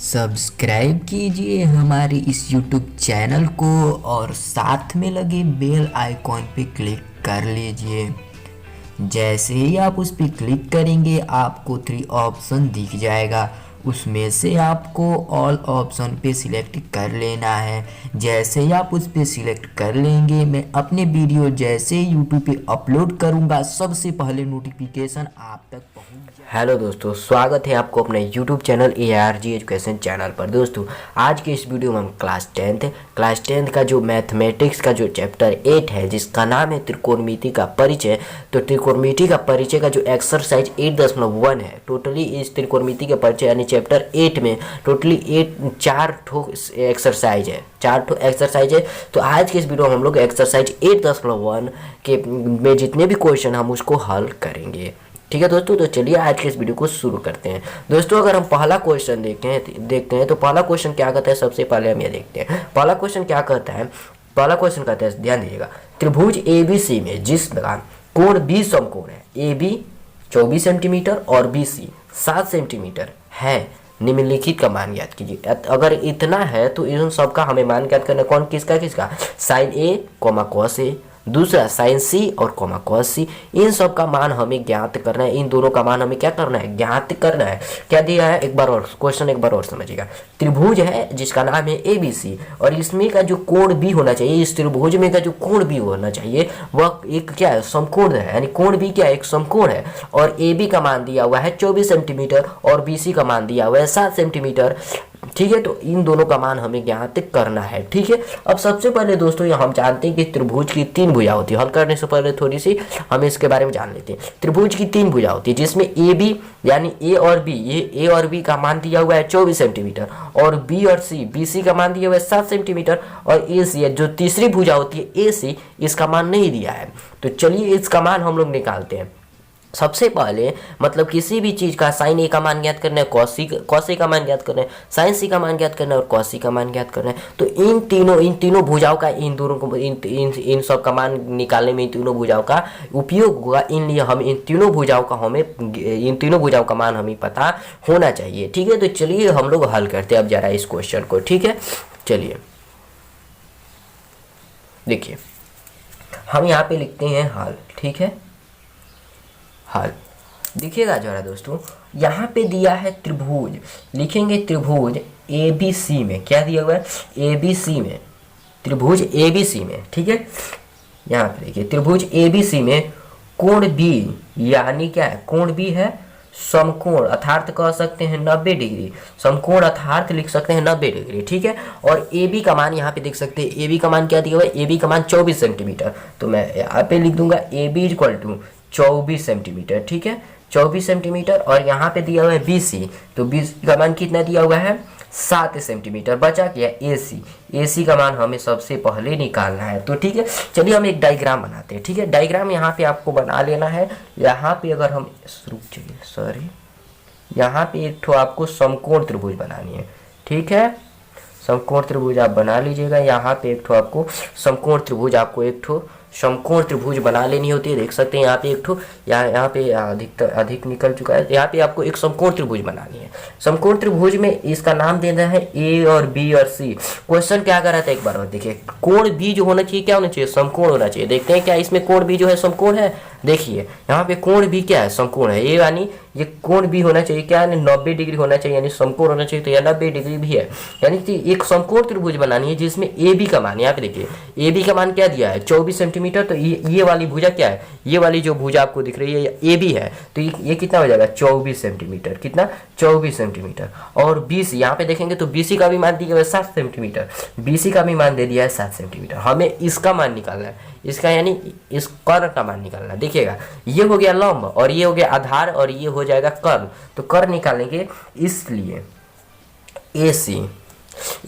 Subscribe कीजिए हमारे इस YouTube चैनल को और साथ में लगे बेल आइकॉन पे क्लिक कर लीजिए। जैसे ही आप उस पर क्लिक करेंगे आपको 3 ऑप्शन दिख जाएगा। उसमें से आपको ऑल ऑप्शन पे सिलेक्ट कर लेना है। जैसे ही आप उस पे सिलेक्ट कर लेंगे, मैं अपने वीडियो जैसे ही यूट्यूब पे अपलोड करूंगा सबसे पहले नोटिफिकेशन आप तक पहुंच जाए। हेलो दोस्तों, स्वागत है आपको अपने YouTube channel ARG education channel पर। दोस्तों, आज के इस वीडियो में हम क्लास टेंथ का जो मैथमेटिक्स का जो चैप्टर 8 है, जिसका नाम है त्रिकोणमिति का परिचय। तो त्रिकोणमिति का परिचय का जो एक्सरसाइज 8.1 है, टोटली इस त्रिकोणमिति के परिचय यानी चैप्टर 8 में टोटली 4 एक्सरसाइज है, 4 एक्सरसाइज है। तो आज के इस वीडियो में हम लोग एक्सरसाइज 8.1 के में जितने भी क्वेश्चन हम उसको हल करेंगे। ठीक है दोस्तों, तो चलिए आज के इस वीडियो को शुरू करते हैं। दोस्तों, अगर हम पहला क्वेश्चन देखते हैं तो पहला क्वेश्चन क्या कहता है, सबसे पहले हम ये देखते हैं। पहला क्वेश्चन क्या कहता है, पहला क्वेश्चन कहता है, ध्यान दीजिएगा, त्रिभुज ABC में जिसका कोण B समकोण है, AB 24 सेंटीमीटर और BC 7 सेंटीमीटर है, निम्नलिखित का मान ज्ञात कीजिए। अगर इतना है तो इन सब का हमें मान ज्ञात करना। कौन किसका साइन A कॉस A, दूसरा साइन C और कॉस C, इन सब का मान हमें ज्ञात करना है। इन दोनों का मान हमें क्या करना है, ज्ञात करना है। क्या दिया है, एक बार और क्वेश्चन एक बार और समझिएगा। त्रिभुज है जिसका नाम है ABC और इसमें का जो कोण B होना चाहिए, इस त्रिभुज में का जो कोण B होना चाहिए वह एक क्या है, समकोण है, यानी कोण B क्या है, एक समकोण है। और AB का मान दिया हुआ है 24 सेंटीमीटर और BC का मान दिया हुआ है 7 सेंटीमीटर। ठीक है, तो इन दोनों का मान हमें ज्ञात करना है। ठीक है, अब सबसे पहले दोस्तों हम जानते हैं कि त्रिभुज की 3 भुजा होती है। हल करने से पहले थोड़ी सी हम इसके बारे में जान लेते हैं। त्रिभुज की 3 भुजा होती है जिसमें AB यानी A और B, ये A और B का मान दिया हुआ है 24 सेंटीमीटर और B और C, BC का मान दिया हुआ है 7 सेंटीमीटर और AC जो तीसरी भुजा होती है AC, इसका मान नहीं दिया है। तो चलिए इसका मान हम लोग निकालते हैं। सबसे पहले मतलब किसी भी चीज का साइन A का मान ज्ञात करना है, कॉस A का मान ज्ञात करना है, साइन C का मान ज्ञात करना है और कॉस C का मान ज्ञात करना है। तो इन तीनों भुजाओं का इन दोनों को इन सब का मान निकालने में इन तीनों भुजाओं का उपयोग होगा। इन तीनों भुजाओं का मान हमें पता होना चाहिए। ठीक है, तो चलिए हम लोग हल करते हैं अब जरा इस क्वेश्चन को। ठीक है, चलिए देखिए, हम यहाँ पे लिखते हैं हल। ठीक है, हल देखिएगा जरा दोस्तों, यहाँ पे दिया है त्रिभुज, लिखेंगे त्रिभुज ABC में। क्या दिया हुआ है, ABC में, त्रिभुज ABC में। ठीक है, यहाँ पे देखिए त्रिभुज ABC में कोण B यानी क्या है, कोण B है समकोण, अर्थात कह सकते हैं 90 डिग्री, समकोण अर्थात लिख सकते हैं 90 डिग्री। ठीक है, और AB का मान यहाँ पे देख सकते हैं, AB का मान क्या दिया हुआ है, AB का मान 24 सेंटीमीटर। तो मैं यहाँ पे लिख दूंगा AB इक्वल टू 24 सेंटीमीटर। ठीक है, 24 सेंटीमीटर और यहाँ पे दिया हुआ है BC, तो BC का मान कितना दिया हुआ है, 7 सेंटीमीटर। बचा क्या, AC का मान हमें सबसे पहले निकालना है। तो ठीक है, चलिए हम एक डायग्राम बनाते हैं। ठीक है, डायग्राम यहाँ पे आपको बना लेना है। यहाँ पे अगर हम यहाँ पे एक ठो आपको समकोण त्रिभुज बनानी है। ठीक है, समकोण त्रिभुज आप बना लीजिएगा। यहाँ पे एक ठो आपको समकोण त्रिभुज समकोण त्रिभुज बना लेनी होती है। देख सकते हैं यहाँ पे एक ठो, यहाँ पे अधिक निकल चुका है। यहाँ पे आपको एक समकोण त्रिभुज बनानी है। समकोण त्रिभुज में इसका नाम देना है A और B और C। क्वेश्चन क्या कर रहा था एक बार और देखिए, कोण B जो होना चाहिए क्या होना चाहिए, समकोण होना चाहिए। देखते हैं क्या इसमें कोण B जो है समकोण है। देखिए यहाँ पे कोण B क्या है, समकोण है। ये यानी ये कोण B होना चाहिए क्या, 90 डिग्री होना चाहिए, यानी समकोण होना चाहिए। तो यह 90 डिग्री भी है, यानी कि एक समकोण त्रिभुज बनानी है जिसमें AB का मान, यहाँ पे देखिए AB का मान क्या दिया है, 24 सेंटीमीटर। तो ये वाली भुजा क्या है, ये वाली जो भुजा आपको दिख रही है AB है, तो ये कितना हो जाएगा, 24 सेंटीमीटर। कितना, 24 सेंटीमीटर। और BC यहाँ पे देखेंगे तो BC का भी मान दिया हुआ है 7 सेंटीमीटर, BC का भी मान दे दिया है 7 सेंटीमीटर। हमें इसका मान निकालना है, इसका यानी इस कर्ण का मान निकालना। देखिएगा, ये हो गया लंब और ये हो गया आधार और ये हो जाएगा कर्ण। तो कर्ण निकालेंगे, इसलिए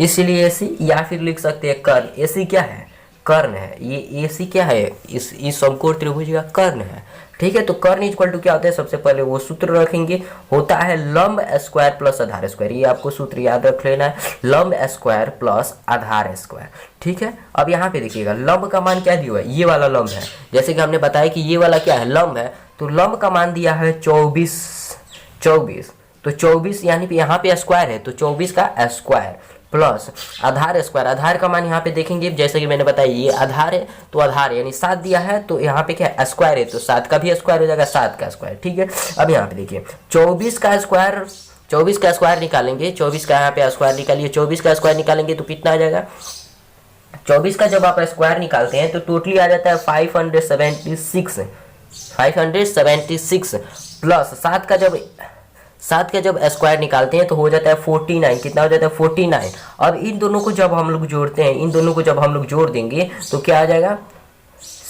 AC या फिर लिख सकते हैं कर्ण। AC क्या है, कर्ण है। ये AC क्या है, इस समकोण त्रिभुज का कर्ण है। ठीक है, तो कर्ण इक्वल टू क्या होता है, सबसे पहले वो सूत्र रखेंगे, होता है लंब स्क्वायर प्लस आधार स्क्वायर। ये आपको सूत्र याद रख लेना है, लंब स्क्वायर प्लस आधार स्क्वायर। ठीक है, अब यहाँ पे देखिएगा लंब का मान क्या दिया हुआ है, ये वाला लंब है। जैसे कि हमने बताया कि ये वाला क्या है, लंब है। तो लंब का मान दिया है 24। तो 24 यानी कि यहाँ पे स्क्वायर है तो 24 का स्क्वायर प्लस आधार स्क्वायर, आधार का मान यहाँ पे देखेंगे जैसे कि मैंने बताया ये आधार है तो आधार यानी 7 दिया है तो यहाँ पे क्या स्क्वायर है तो 7 का भी स्क्वायर हो जाएगा, 7 का स्क्वायर। ठीक है, अब यहाँ पे देखिए 24 का स्क्वायर निकालेंगे, 24 का यहाँ पे स्क्वायर निकालिए, 24 का स्क्वायर निकालेंगे तो कितना आ जाएगा, 24 का जब आप स्क्वायर निकालते हैं तो टोटली आ जाता है 576 प्लस 7 का जब स्क्वायर निकालते हैं तो हो जाता है 49, कितना हो जाता है 49। अब इन दोनों को जब हम लोग जोड़ते हैं, इन दोनों को जब हम लोग जोड़ देंगे तो क्या आ जाएगा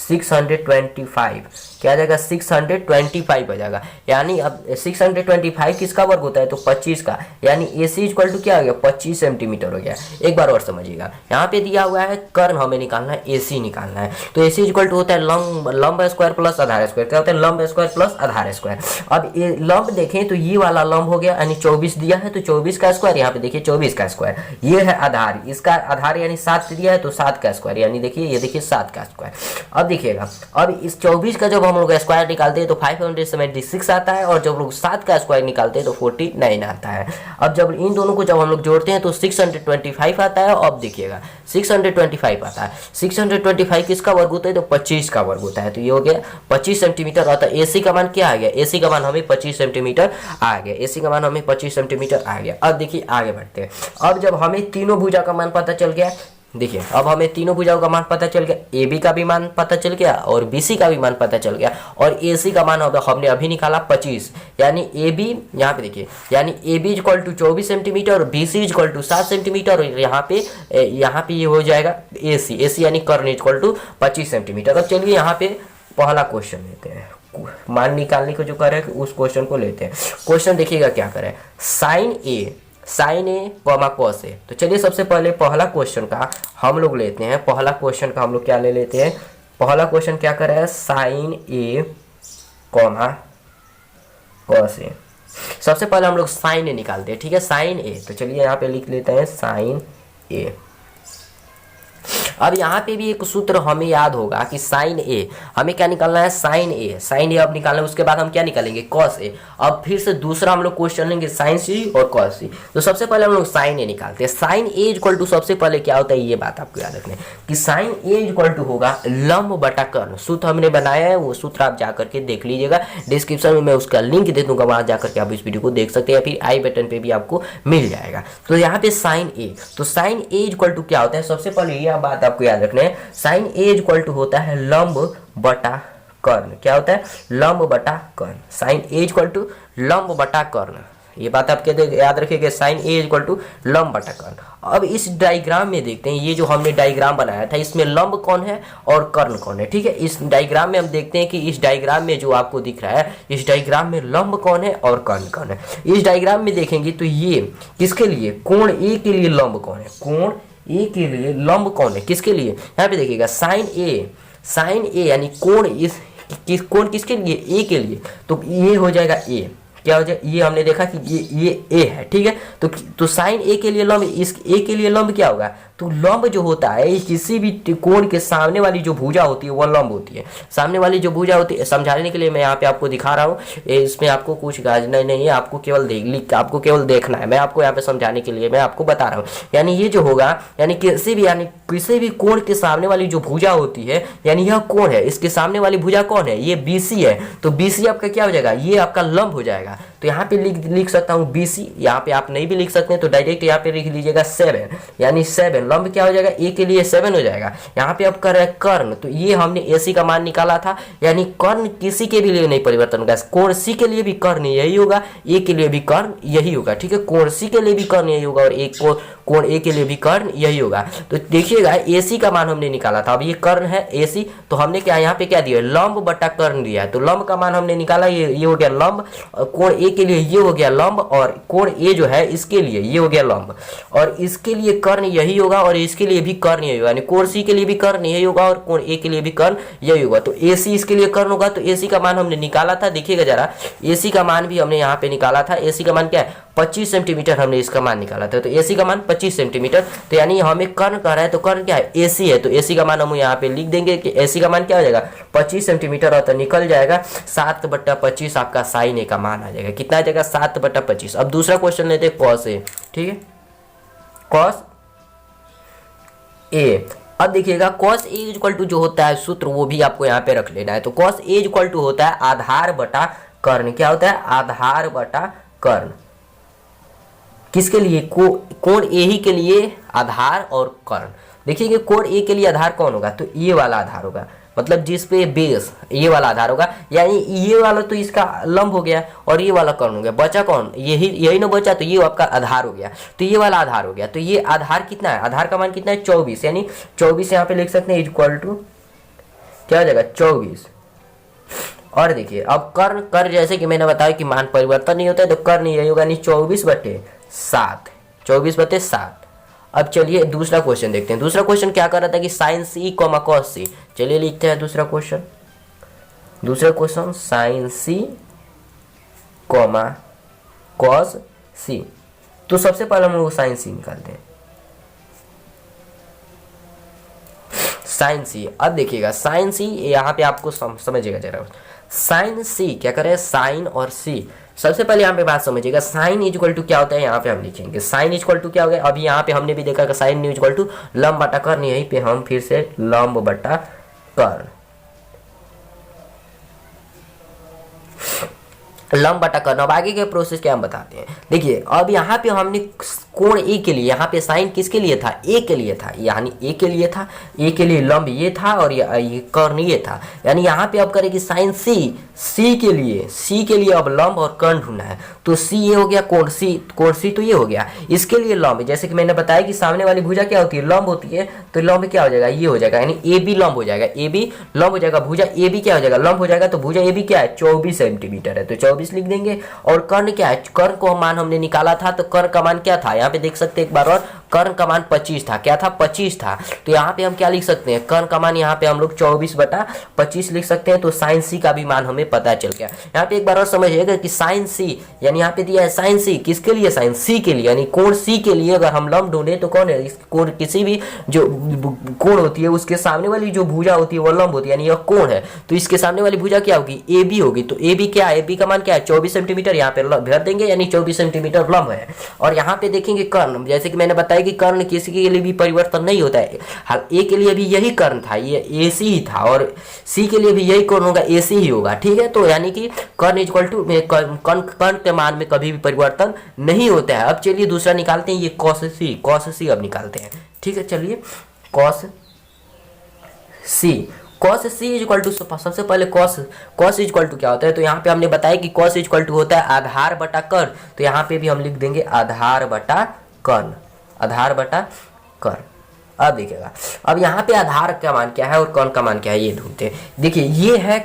625, क्या आ जाएगा 625 आ जाएगा। यानी अब 625 किसका वर्ग होता है तो 25 का, यानी AC इक्वल टू क्या हो गया 25 सेंटीमीटर हो गया। एक बार और समझिएगा, यहाँ पे दिया हुआ है कर्ण हमें निकालना है, AC निकालना है, तो AC इक्वल टू होता है लंब स्क्वायर प्लस आधार स्क्वायर, क्या होता है लंब स्क्वायर प्लस आधार स्क्वायर। अब ये लंब देखें तो ये वाला लंब हो गया, यानी 24 दिया है तो 24 का स्क्वायर, यहाँ पे देखिए 24 का स्क्वायर, ये है आधार, इसका आधार यानी 7 दिया है तो 7 का स्क्वायर, यानी देखिए ये देखिए 7 का स्क्वायर। अब देखिएगा, अब इस 24 का जब हम लोग स्क्वायर निकालते हैं तो 576 आता है और जब लोग 7 का स्क्वायर निकालते हैं तो 49 आता है। अब जब इन दोनों को जब हम लोग जोड़ते हैं तो 625 आता है। अब देखिएगा 625 आता है, 625 किसका वर्ग होता है तो 25 का वर्ग होता है, तो ये हो गया 25 सेंटीमीटर आता है। AC का मान क्या आ गया, AC का मान हमें 25 सेंटीमीटर आ गया, AC का मान हमें 25 सेंटीमीटर आ गया। अब देखिए आगे बढ़ते हैं, अब जब हमें तीनों भुजा का मान पता चल गया, देखिए अब हमें तीनों भुजाओं का मान पता चल गया, AB का भी मान पता चल गया और BC का भी मान पता चल गया और AC का मान हमने अभी निकाला 25, यानी AB यहाँ पे देखिए, यानी AB इक्वल टू 24 सेंटीमीटर और BC इक्वल टू 7 सेंटीमीटर और यहाँ पे ये हो जाएगा AC यानी कर्ण इक्वल टू 25 सेंटीमीटर। अब चलिए यहाँ पे पहला क्वेश्चन लेते हैं, मान निकालने को जो कर रहे हैं उस क्वेश्चन को लेते हैं। क्वेश्चन देखिएगा क्या करें, sign A comma cos A. तो चलिए सबसे पहले पहला क्वेश्चन का हम लोग लेते हैं, पहला क्वेश्चन का हम लोग क्या ले लेते हैं, पहला क्वेश्चन क्या कर रहा है sign A comma cos A. सबसे पहले हम लोग साइन ए निकालते हैं, ठीक है साइन ए, तो चलिए यहाँ पे लिख लेते हैं साइन ए। अब यहाँ पे भी एक सूत्र हमें याद होगा कि साइन ए हमें क्या निकालना है, साइन ए अब निकालना है, उसके बाद हम क्या निकालेंगे कॉस ए। अब फिर से दूसरा हम लोग क्वेश्चन लेंगे साइन सी और कॉस सी। तो सबसे पहले हम लोग साइन ए निकालते हैं, साइन ए इक्वल टू सबसे पहले क्या होता है ये बात आपको याद रखना है कि साइन ए इक्वल टू होगा लंब बटा कर्ण। सूत्र हमने बनाया है, वो सूत्र आप जाकर के देख लीजिएगा, डिस्क्रिप्शन में मैं उसका लिंक दे दूंगा, वहां जाकर के आप इस वीडियो को देख सकते हैं, फिर आई बटन पे भी आपको मिल जाएगा। तो यहाँ पे साइन ए, तो साइन ए इक्वल टू क्या होता है, सबसे पहले यह बात आपको याद रखना है, साइन ए इक्वल टू होता है लंब बटा कर्ण। क्या होता है लंब बटा कर्ण, साइन ए इक्वल टू लंब बटा कर्ण, ये बात आपके याद रखिएगा, साइन ए इक्वल टू लंब बटा कर्ण। अब इस डायग्राम में देखते हैं, ये जो हमने डायग्राम बनाया था इसमें लंब कौन है और कर्ण कौन है, ठीक है। इस डायग्राम में हम देखते हैं कि इस डायग्राम में जो आपको दिख रहा है, इस डायग्राम में लंब कौन है और कर्ण कौन है। इस डायग्राम में देखेंगे तो ये किसके लिए, कोण ए के लिए लंब कौन है, कोण ए के लिए लंब कौन है, किसके लिए, यहाँ पे देखिएगा साइन ए यानी कोण किसके लिए, ए के लिए, तो ये हो जाएगा ए, क्या हो जाए, ये हमने देखा कि ये ए है, ठीक है। तो साइन ए के लिए लंब, इस ए के लिए लंब क्या होगा, तो लंब जो होता है किसी भी कोण के सामने वाली जो भुजा होती है वह लंब होती है, सामने वाली जो भुजा होती है, समझाने के लिए मैं यहाँ पे आपको दिखा रहा हूँ, इसमें आपको कुछ गाजना नहीं है, आपको केवल देखना है, मैं आपको यहाँ पे समझाने के लिए मैं आपको बता रहा हूँ। यानी ये जो होगा, यानी किसी भी कोण के सामने वाली जो भुजा होती है, यानी यह कोण है, इसके सामने वाली भुजा कौन है, ये BC है, तो BC आपका क्या हो जाएगा, ये आपका लंब हो जाएगा। तो यहाँ पे लिख सकता हूँ BC, यहाँ पे आप नहीं भी लिख सकते हैं तो डायरेक्ट यहाँ पे लिख लीजिएगा 7, यानी 7 लंब क्या हो जाएगा, ए के लिए 7 हो जाएगा। यहाँ पे अब कर रहे हैं कर्ण, तो ये हमने AC का मान निकाला था, यानी कर्ण किसी के भी लिए नहीं परिवर्तन होगा, कोण C के लिए भी कर्ण यही होगा, ए के लिए भी कर्ण यही होगा, ठीक है, कोण C के लिए भी कर्ण यही होगा और एक कोण ए के लिए भी कर्ण यही होगा। तो देखिएगा AC का मान हमने निकाला था, अब ये कर्ण है AC, तो हमने क्या यहाँ पे क्या दिया, लंब बटा कर्ण दिया है, तो लंब का मान हमने निकाला, ये हो गया लंब, कोण ए के लिए ये हो गया लंब और कोण ए जो है इसके लिए ये हो गया लंब, और इसके लिए कर्ण यही होगा और इसके लिए भी कर्ण यही होगा, यानी कोण C के लिए भी कर्ण यही होगा और कोण ए के लिए भी कर्ण यही होगा। तो AC इसके लिए कर्ण होगा, तो AC का मान हमने निकाला था, देखिएगा जरा AC का मान भी हमने यहाँ पे निकाला था, AC का मान क्या है 25 सेंटीमीटर हमने इसका मान निकाला था, तो AC का मान 25 सेंटीमीटर। तो यानी हमें कर्ण कह रहा है, तो कर्ण क्या है, AC है, तो AC का मान हम यहाँ पे लिख देंगे कि AC का मान क्या हो जाएगा 25 सेंटीमीटर, और तो निकल जाएगा 7/25 आपका साइन A का मान आ जाएगा। कितना आ जाएगा 7/25। अब दूसरा क्वेश्चन लेते हैं कॉस A, ठीक है, कॉस A। अब देखिएगा कॉस A इक्वल टू जो होता है सूत्र वो भी आपको यहाँ पे रख लेना है। तो कॉस A इक्वल टू होता है आधार बटा कर्ण। क्या होता है, आधार बटा कर्ण। किसके लिए, कोण A ही के लिए आधार और कर्ण। देखिए कोण A के लिए आधार कौन होगा, तो ये वाला आधार होगा, मतलब जिस पे बेस ये वाला आधार होगा, यानी ये वाला तो इसका लंब हो गया और ये वाला कर्ण हो गया, बचा कौन, यही ना बचा, तो ये आपका आधार हो गया, तो ये वाला आधार हो गया। तो ये आधार कितना है, आधार का मान कितना है 24, यानी 24 यहाँ पे लिख सकते हैं इक्वल टू क्या हो जाएगा 24। और देखिए अब कर्ण जैसे कि मैंने बताया कि मान परिवर्तन नहीं होता है, तो कर्ण यही होगा, यानी 24/7, 24/7। अब चलिए दूसरा क्वेश्चन देखते हैं। दूसरा क्वेश्चन क्या कर रहा था कि साइन C, कॉस C। चलिए लिखते हैं दूसरा क्वेश्चन। दूसरा question sign C, cos C। तो सबसे पहले हम लोग साइन C निकालते हैं, साइन C। अब देखिएगा साइन C यहाँ पे आपको समझिएगा जरा, साइन C क्या करें, साइन और C। सबसे पहले यहाँ पे बात समझिएगा, साइन इक्वल टू क्या होता है, यहाँ पे हम लिखेंगे साइन इक्वल टू क्या हो गया। अभी यहाँ पे हमने भी देखा कि साइन इक्वल टू लंब बटा कर्ण, यहीं पे हम फिर से लंब बटा कर्ण, लंब बटा कर्ण। अब आगे के प्रोसेस क्या हम बताते हैं। देखिए अब यहाँ पे हमने कोण A के लिए, यहाँ पे साइन किसके लिए था, A के लिए था, यानी A के लिए था, A के लिए लंब ये था और ये कर्ण ये था। यानी यहाँ पे अब करेंगे साइन C के लिए अब लंब और कर्ण ढूंढना है, तो C ये हो गया, कोण C तो ये हो गया, इसके लिए लंब, जैसे कि मैंने बताया कि सामने वाली भुजा क्या होती है, लंब होती है, तो लंब क्या हो जाएगा, ये हो जाएगा, यानी AB लंब हो जाएगा, AB लंब हो जाएगा, भुजा AB क्या हो जाएगा, लंब हो जाएगा, तो भुजा AB क्या है 24 सेंटीमीटर है, तो 24 लिख देंगे। और कर्ण क्या है, कर्ण को मान हमने निकाला था, तो कर्ण का मान क्या था, यहाँ पे देख सकते हैं एक बार और, कर्ण का मान 25 था, क्या था 25 था, तो यहाँ पे हम क्या लिख सकते हैं, कर्ण का मान यहाँ पे हम लोग 24/25 लिख सकते हैं। तो साइन C का भी मान हमें पता चल गया। यहाँ पे एक बार और समझिएगा कि साइन C, यानी यहाँ पे दिया है साइन C किसके लिए, साइन C के लिए, यानी कोण C के लिए अगर हम लंब ढूंढे तो कौन है, इस कोण किसी भी जो कोण होती है उसके सामने वाली जो भुजा होती है वो लंब होती है, यानी यह कोण है, तो इसके सामने वाली भुजा क्या होगी, AB होगी। तो AB क्या है, AB का मान क्या है 24 सेंटीमीटर, यहाँ पे भर देंगे, यानी 24 सेंटीमीटर लंब है। और यहाँ पे देखेंगे कर्ण, जैसे कि मैंने बताया कि कर्ण किसी के लिए भी परिवर्तन नहीं होता है, हाल A के लिए भी यही कर्ण था, ये AC ही था, और C के लिए भी यही कर्ण होगा, AC ही होगा, ठीक है। तो यानी कि कर्ण इक्वल टू कर्ण के मान में कभी भी परिवर्तन नहीं होता है। अब चलिए दूसरा निकालते हैं, ये कॉस C अब निकालते हैं, ठीक है। चलिए कॉस C इक्वल टू, सबसे पहले कॉस इक्वल टू क्या होता है, तो यहाँ पे हमने बताया कि कॉस इक्वल टू होता है आधार बटा कर्ण, तो यहाँ पे भी हम लिख देंगे आधार बटा कर्ण, आधार बटा कर्ण। अब देखिएगा अब यहाँ पे आधार का मान क्या है और कर्ण का मान क्या है ये ढूंढते हैं। देखिए ये है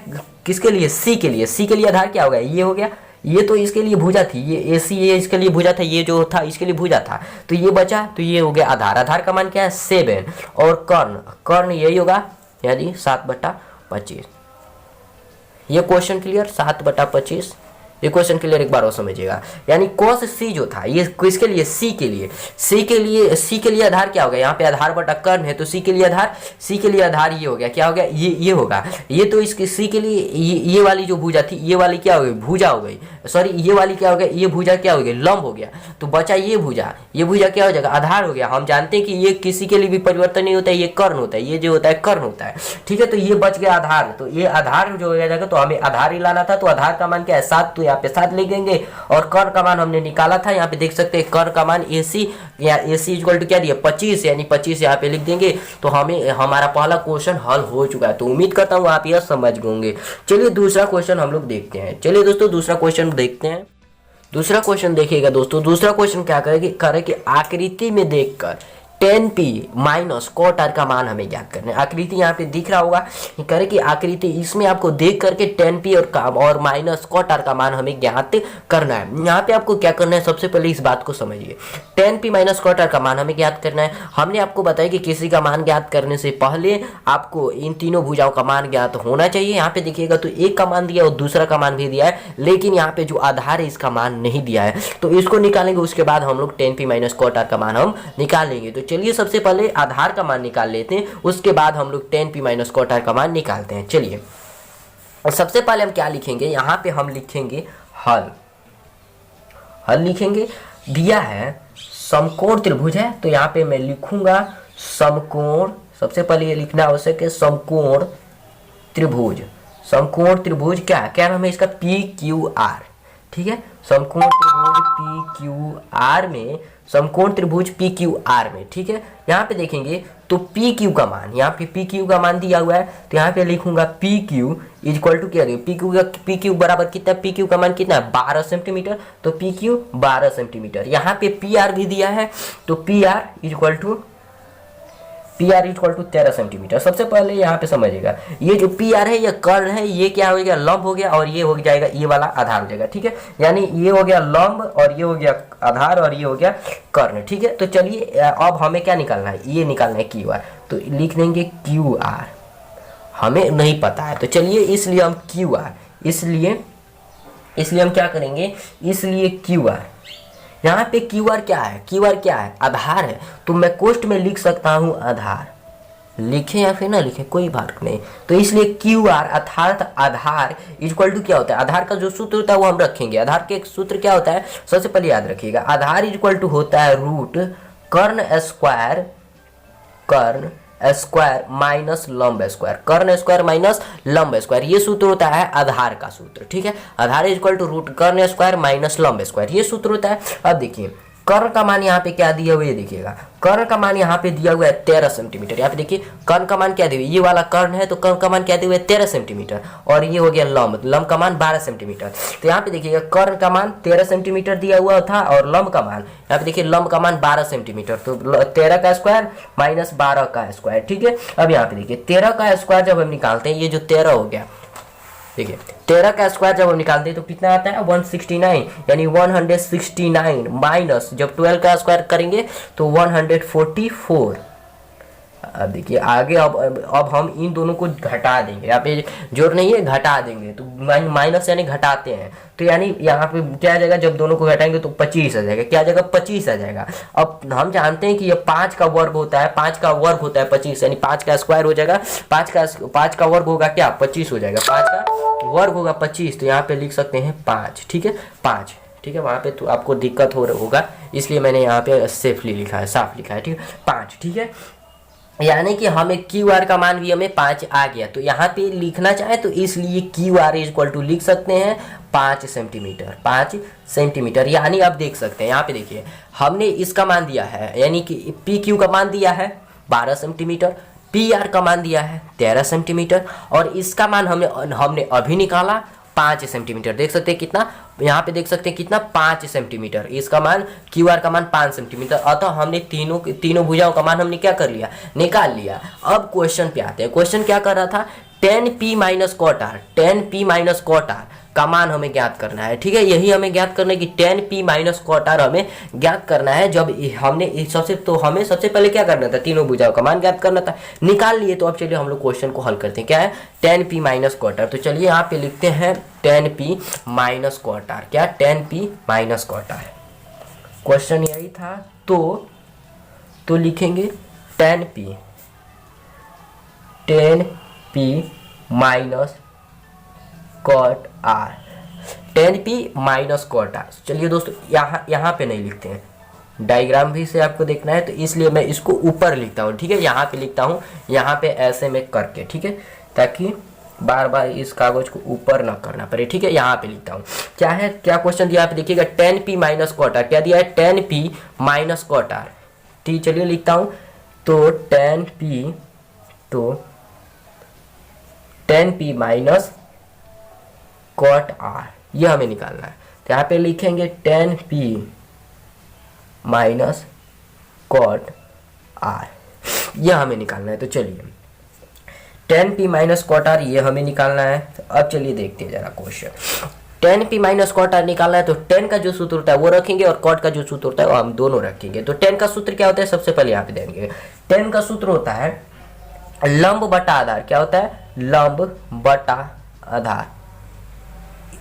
किसके लिए, C के लिए आधार क्या हो गया, ये हो गया, ये तो इसके लिए भुजा थी, ये AC ये इसके लिए भुजा था, ये जो था इसके लिए भुजा था, तो ये बचा, तो ये हो गया आधार का मान क्या है 7, और कर्ण यही होगा, यानी 7/25। ये क्वेश्चन क्लियर, 7/25, ये क्वेश्चन क्लियर, एक बार और समझिएगा। यानी कॉस C जो था ये किसके लिए, C के लिए आधार क्या होगा, यहाँ पे आधार बटा कर्ण है, तो C के लिए आधार ये हो गया, क्या हो गया, ये होगा, ये तो इसके C के लिए ये वाली जो भुजा थी, ये वाली क्या हो गई, भुजा हो गई, सॉरी ये वाली क्या हो गया, ये भुजा क्या हो गई, लंब हो गया, तो बचा ये भुजा क्या हो जाएगा, आधार हो गया। हम जानते हैं कि ये किसी के लिए भी परिवर्तन नहीं होता है, ये कर्ण होता है, ये जो होता है कर्ण होता है, ठीक है। तो ये बच गया आधार, तो ये आधार जो हो जाएगा, तो हमें आधार ही लाना था, तो आधार का मान क्या है 7, तो यहाँ पे 7 लिख देंगे। और कर्ण का मान हमने निकाला था, यहाँ पे देख सकते हैं कर्ण का मान AC इक्वल टू क्या दिया 25, यानी 25 यहाँ पे लिख देंगे। तो हमें हमारा पहला क्वेश्चन हल हो चुका है, तो उम्मीद करता हूँ आप यह समझ गए। चलिए दूसरा क्वेश्चन हम लोग देखते हैं। चलिए दोस्तों दूसरा क्वेश्चन देखते हैं। दूसरा क्वेश्चन देखिएगा दोस्तों, दूसरा क्वेश्चन क्या करे कि आकृति में देखकर 10p माइनस कॉट आर का मान हमें ज्ञात करना है। आकृति यहाँ पे दिख रहा होगा, करे कि आकृति इसमें आपको देख करके 10p और माइनस कॉट आर का मान हमें ज्ञात करना है। यहाँ पे आपको क्या करना है, सबसे पहले इस बात को समझिए। 10p माइनस कॉट आर का मान हमें ज्ञात करना है। हमने आपको बताया कि किसी का मान ज्ञात करने से पहले आपको इन तीनों भुजाओं का मान ज्ञात होना चाहिए। यहाँ पे देखिएगा तो एक का मान दिया और दूसरा का मान भी दिया है, लेकिन यहाँ पे जो आधार है इसका मान नहीं दिया है, तो इसको निकालेंगे। उसके बाद हम लोग 10p माइनस कॉट आर का मान हम निकाल लेंगे। तो चलिए सबसे पहले आधार का मान निकाल लेते हैं, उसके बाद हम लोग 10p माइनस कॉट आर का मान निकालते हैं। चलिए, और सबसे पहले हम क्या लिखेंगे, यहाँ पे हम लिखेंगे हल। हल लिखेंगे, दिया है समकोण त्रिभुज है, तो यहाँ पे मैं लिखूंगा समकोण। सबसे पहले ये लिखना आवश्यक है समकोण त्रिभुज। समकोण त्रिभुज क्या है, क्या नाम है इसका, PQR। ठीक है, समकोण त्रिभुज PQR में, समकोण त्रिभुज PQR में। ठीक है, यहाँ पे देखेंगे तो PQ का मान, यहाँ पे PQ का मान दिया हुआ है, तो यहाँ पे लिखूंगा PQ इक्वल टू क्या है, PQ बराबर कितना, PQ का मान कितना है 12 सेंटीमीटर, तो PQ 12 सेंटीमीटर। यहाँ पे PR भी दिया है, तो PR इक्वल टू 13 सेंटीमीटर। सबसे पहले यहाँ पे समझिएगा, ये जो PR है ये कर्ण है, ये क्या हो गया लंब हो गया, और ये हो जाएगा ये वाला आधार हो जाएगा। ठीक है, यानी ये हो गया लंब और ये हो गया आधार और ये हो गया कर्ण। ठीक है, तो चलिए अब हमें क्या निकालना है, ये निकालना है QR, तो लिख देंगे QR। हमें नहीं पता है, तो चलिए इसलिए हम QR, इसलिए हम क्या करेंगे, इसलिए QR। यहाँ पे QR क्या है, QR क्या है, आधार है, तो मैं कोष्ठ में लिख सकता हूँ आधार। लिखें या फिर ना लिखें कोई फर्क नहीं, तो इसलिए QR अर्थात आधार इक्वल टू क्या होता है, आधार का जो सूत्र होता है वो हम रखेंगे। आधार के एक सूत्र क्या होता है, सबसे पहले याद रखिएगा, आधार इक्वल टू होता है रूट कर्ण स्क्वायर माइनस लंब स्क्वायर, कर्ण स्क्वायर माइनस लंब स्क्वायर, ये सूत्र होता है आधार का सूत्र। ठीक है, आधार इक्वल टू रूट कर्ण स्क्वायर माइनस लंब स्क्वायर, ये सूत्र होता है। अब देखिए कर्ण का मान यहाँ पे क्या दिया हुआ है, देखिएगा कर्ण का मान यहाँ पे दिया हुआ है 13 सेंटीमीटर। यहाँ पे देखिए कर्ण का मान क्या दिया हुआ है, ये वाला कर्ण है तो कर्ण का मान क्या दिया हुआ है 13 सेंटीमीटर, और ये हो गया लंब का मान 12 सेंटीमीटर। तो यहाँ पे देखिएगा कर्ण का मान 13 सेंटीमीटर दिया हुआ था, और लंब का मान यहाँ पे देखिए लंब का मान 12 सेंटीमीटर, तो 13 का स्क्वायर माइनस 12 का स्क्वायर। ठीक है, अब यहाँ पे देखिए 13 का स्क्वायर जब हम निकालते हैं, ये जो 13 हो गया, देखिए 13 का स्क्वायर जब हम निकालते हैं तो कितना आता है 169, यानी 169 माइनस जब 12 का स्क्वायर करेंगे तो 144। अब देखिए आगे, अब हम इन दोनों को घटा देंगे, यहाँ पे जोड़ नहीं है घटा देंगे, तो माइनस यानी घटाते हैं, तो यानी यहाँ पे क्या आ जाएगा, जब दोनों को घटाएंगे तो 25 आ जाएगा। क्या आ जाएगा, 25 आ जाएगा। अब हम जानते हैं कि ये 5 का वर्ग होता है, 5 का वर्ग होता है 25, यानी 5 का स्क्वायर हो जाएगा, 5 का वर्ग होगा क्या 25 हो जाएगा, 5 का वर्ग होगा 25, तो यहाँ पे लिख सकते हैं 5। ठीक है, 5। ठीक है, वहाँ पे तो आपको दिक्कत होगा, इसलिए मैंने यहाँ पे सेफली लिखा है, साफ लिखा है। ठीक है, 5। ठीक है, यानी कि हमें QR का मान भी हमें 5 आ गया, तो यहाँ पे लिखना चाहे तो इसलिए QR इक्वल टू लिख सकते हैं 5 सेंटीमीटर, 5 सेंटीमीटर। यानी आप देख सकते हैं यहाँ पे देखिए हमने इसका मान दिया है, यानी कि PQ का मान दिया है 12 सेंटीमीटर, PR का मान दिया है 13 सेंटीमीटर, और इसका मान हमने अभी निकाला 5 सेंटीमीटर। देख सकते हैं कितना, यहाँ पे देख सकते हैं कितना 5 सेंटीमीटर, इसका मान QR का मान 5 सेंटीमीटर। अतः हमने तीनों भुजाओं का मान हमने क्या कर लिया, निकाल लिया। अब क्वेश्चन पे आते हैं, क्वेश्चन क्या कर रहा था, 10p minus cot R, 10p minus cot R का मान हमें ज्ञात करना है। ठीक है, यही हमें ज्ञात करना है कि 10p माइनस कॉट आर हमें ज्ञात करना है। जब हमने हमें सबसे पहले क्या करना था, तीनों भुजाओं का मान ज्ञात करना था, निकाल लिए। तो अब चलिए हम लोग क्वेश्चन को हल करते हैं। क्या है 10p माइनस कॉट आर, तो चलिए यहाँ पे लिखते हैं 10p माइनस कॉट आर। क्या 10p minus cot are, question यही था, तो लिखेंगे 10p minus cot R, 10p minus cot R. चलिए दोस्तों यहाँ पे नहीं लिखते हैं, डायग्राम भी से आपको देखना है, तो इसलिए मैं इसको ऊपर लिखता हूँ। ठीक है, यहाँ पे लिखता हूँ, यहाँ पे ऐसे में करके। ठीक है, ताकि बार बार इस कागज को ऊपर ना करना पड़े। ठीक है, यहाँ पे लिखता हूँ, क्या है, क्या क्वेश्चन दिया, यहाँ पे देखिएगा 10p माइनस कॉट आर, क्या दिया है 10p माइनस कॉट आर। ठीक, चलिए लिखता हूँ, तो 10p माइनस कॉट आर, ये हमें निकालना है। तो यहाँ पे लिखेंगे 10p माइनस कॉट आर, यह हमें निकालना है। तो चलिए 10p माइनस कॉट आर ये हमें निकालना है। तो अब चलिए देखते हैं जरा question. 10p minus cot are निकालना है तो 10 का जो सूत्र होता है वो रखेंगे और कॉट का जो सूत्र होता है वो हम दोनों रखेंगे। तो 10 का सूत्र क्या होता है, सबसे पहले यहाँ पे देंगे। 10 का सूत्र होता है लंब बटा आधार। क्या होता है, लंब बटा आधार।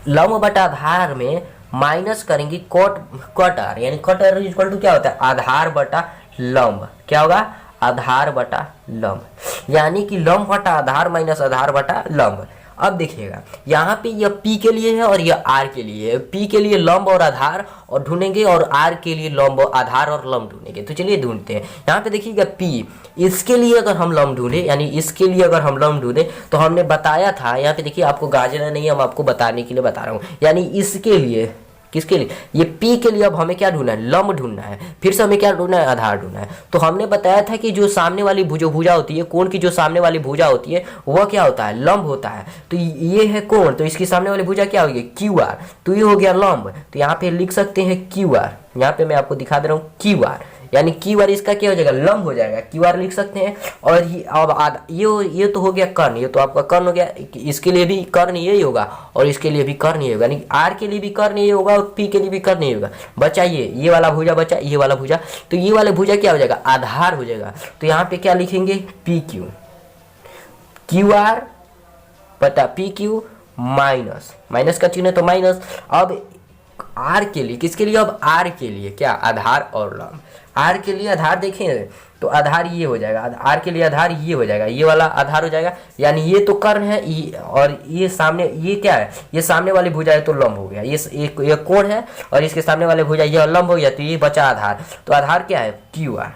लंब बटा आधार में माइनस करेंगे कॉट आर, यानी कॉट आर इक्वल टू क्या होता है, आधार बटा लंब। क्या होगा, आधार बटा लंब, यानी कि लंब बटा आधार माइनस आधार बटा लंब। अब देखिएगा यहाँ पे यह P के लिए है और यह R के लिए है। P के लिए लंब और आधार और ढूंढेंगे और R के लिए लंब आधार और लंब ढूंढेंगे। तो चलिए ढूंढते हैं। यहाँ पे देखिएगा P, इसके लिए अगर हम लंब ढूंढे, यानी इसके लिए अगर हम लंब ढूंढे तो हमने बताया था, यहाँ पे देखिए आपको गाजना नहीं, हम आपको बताने के लिए बता रहा हूँ। यानी इसके लिए, किसके लिए, ये P के लिए अब हमें क्या ढूंढना है, लंब ढूंढना है। फिर से हमें क्या ढूंढना है, आधार ढूंढना है। तो हमने बताया था कि जो सामने वाली भुजा होती है, कोण की जो सामने वाली भुजा होती है वह क्या होता है, लंब होता है। तो ये है कोण, तो इसकी सामने वाली भुजा क्या होगी, QR। तो ये हो गया लंब। तो यहाँ पे लिख सकते हैं QR। यहाँ पे मैं आपको दिखा दे रहा हूँ QR, यानी QR इसका क्या हो जाएगा, लंब हो जाएगा। QR लिख सकते हैं। और ये अब ये तो हो गया कर्ण, ये तो आपका कर्ण हो गया। इसके लिए भी कर्ण यही होगा और इसके लिए भी कर्ण यही होगा, यानी R के लिए भी कर्ण यही होगा और P के लिए भी कर्ण यही होगा। बचा ये वाला भुजा बचा, ये वाला भुजा। तो ये वाला भुजा क्या हो जाएगा, आधार हो जाएगा। तो यहाँ पे क्या लिखेंगे, PQ, QR बटा PQ माइनस, माइनस का चिन्ह है तो माइनस। अब R के लिए, किसके लिए, अब R के लिए क्या, आधार और लंब। R के लिए आधार देखें तो आधार ये हो जाएगा, R के लिए आधार ये हो जाएगा, ये वाला आधार हो जाएगा। यानी ये तो कर्ण है और ये सामने, ये क्या है, ये सामने वाली भुजा है तो लंब हो गया। ये कोण है और इसके सामने वाले भुजा ये लंब हो गया, तो ये बचा आधार। तो आधार क्या है, QR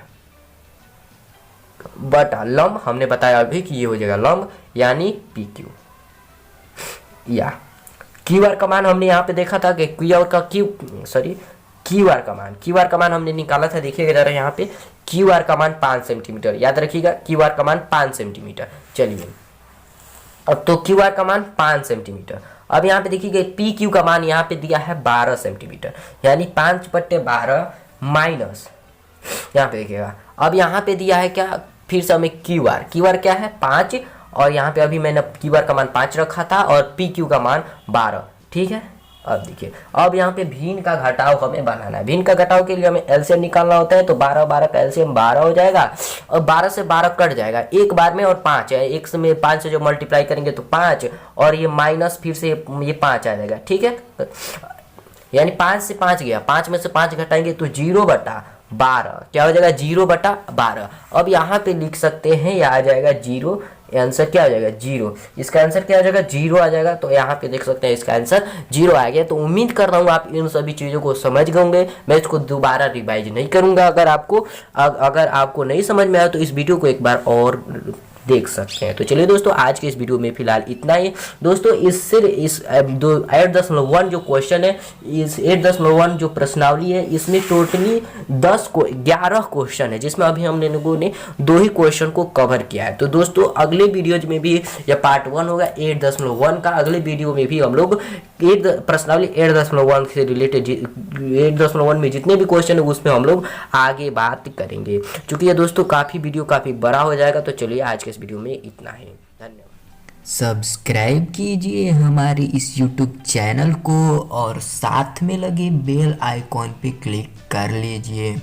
बटा लंब। हमने बताया अभी कि ये हो जाएगा लंब, यानी PQ। या QR का मान हमने यहाँ पे देखा था कि QR का मान हमने निकाला था। देखिएगा जरा यहाँ पे QR का मान 5 सेंटीमीटर, याद रखिएगा QR का मान 5 सेंटीमीटर। चलिए अब तो QR का मान 5 सेंटीमीटर। अब यहाँ पे देखिएगा PQ का मान यहाँ पे दिया है 12 सेंटीमीटर, यानी 5/12 माइनस, यहाँ पे देखिएगा। अब यहाँ पे दिया है क्या, फिर से हमें QR क्या है 5, और यहाँ पे अभी मैंने QR का मान 5 रखा था और PQ का मान 12, ठीक है। अब देखिए, अब यहाँ पे भिन्न का घटाव हमें बनाना है। भिन्न का घटाव के लिए हमें एलसीएम निकालना होता है। तो 12 का एलसीएम 12 हो जाएगा और 12 से 12 कट जाएगा एक बार में, और 5 है, एक में 5 से जो मल्टीप्लाई करेंगे तो 5, और ये माइनस फिर से ये 5 आ जाएगा, ठीक है। यानी 5 से 5 गया, 5 में से 5 घटाएंगे तो 0/12 क्या हो जाएगा, 0/12। अब यहाँ पे लिख सकते हैं, यह आ जाएगा 0, आंसर क्या आ जाएगा, 0। इसका आंसर क्या आ जाएगा, 0 आ जाएगा। तो यहाँ पे देख सकते हैं इसका आंसर 0 आ गया। तो उम्मीद कर रहा हूँ आप इन सभी चीज़ों को समझ गए होंगे। मैं इसको दोबारा रिवाइज नहीं करूँगा। अगर आपको नहीं समझ में आया तो इस वीडियो को एक बार और देख सकते हैं। तो चलिए दोस्तों, आज के इस वीडियो में फिलहाल इतना ही। दोस्तों इस 8.1 जो क्वेश्चन है, इस 8.1 जो प्रश्नावली है, इसमें टोटली 11 क्वेश्चन है, जिसमें अभी हमने लोगों ने 2 ही क्वेश्चन को कवर किया है। तो दोस्तों अगले वीडियोज में भी, यह पार्ट 1 होगा 8.1 का, अगले वीडियो में भी हम लोग प्रश्नावली 8.1 से रिलेटेड 8.1 में जितने भी क्वेश्चन है उसमें हम लोग आगे बात करेंगे। चूंकि ये दोस्तों काफ़ी बड़ा हो जाएगा। तो चलिए आज के इस वीडियो में इतना ही, धन्यवाद। सब्सक्राइब कीजिए हमारे इस YouTube चैनल को और साथ में लगे बेल आइकॉन पे क्लिक कर लीजिए।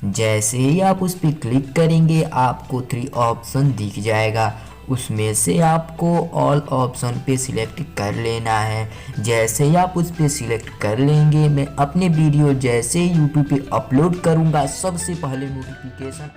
जैसे ही आप उस पर क्लिक करेंगे आपको 3 ऑप्शन दिख जाएगा, उसमें से आपको ऑल ऑप्शन पे सिलेक्ट कर लेना है। जैसे ही आप उस पर सिलेक्ट कर लेंगे, मैं अपने वीडियो जैसे YouTube पे अपलोड करूँगा सबसे पहले नोटिफिकेशन